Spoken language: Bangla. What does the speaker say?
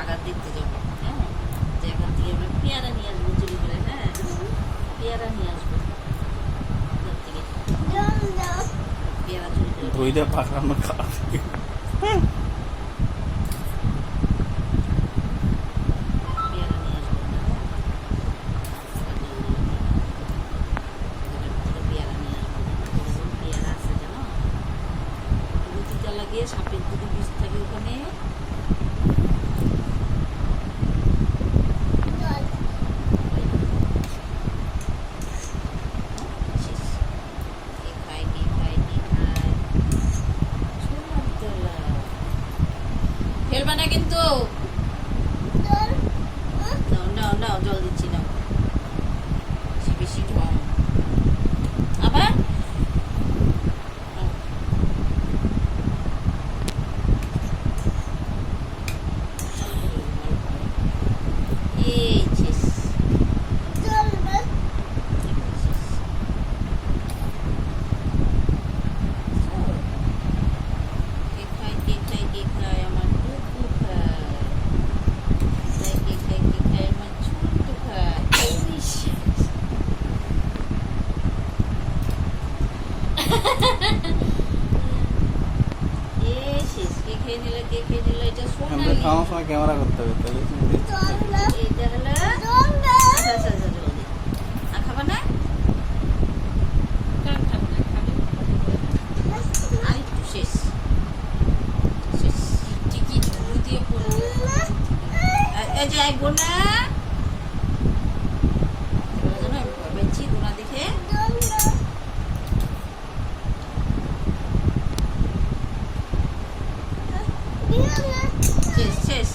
বাগান দেখতে যাবো। হ্যাঁ, যে এখান থেকে আমরা পেয়ারা নিয়ে আসবো চুরি করে। হ্যাঁ, পেয়ারা নিয়ে আসবো এখান থেকে, পেয়ারা চুরি করে দইটা পাকড়ানো খাওয়া পেয়ারা নিয়ে আসবো। হ্যাঁ, পেয়ারা নিয়ে আসবো। পেয়ারা আছে জানো, রুটিটা লাগিয়ে সাপের যদি বীজ থাকে ওখানে। ফেলবা না কিন্তু, নাও নাও নাও, জল দিচ্ছি নাও, বেশি বেশি ঢং। আবার এই শেষ। কে খায় কে খায় কে খায়, আমার টুকু খায়, কে খায় কে খায়, আমার ছোট্ট খায়। এই শেষ। এই শেষ, কে খেয়ে নিল কে খেয়ে নিল, এটা আমরা সোনালি। খাওয়ার সময় ক্যামেরা করতে হবে তাহলে তুমি দেখতে পাবে। এটা হলো আচ্ছা আচ্ছা আচ্ছা, জল দিই। আর খাবা না? কার খাবে না, খাবে। আর একটু, শেষ শেষ। টিকি ঝুড়ি দিয়ে পড়বে। এই যে এক গোনা, যেন আমি ভয় পাচ্ছি গোনা দেখে। শেষ শেষ।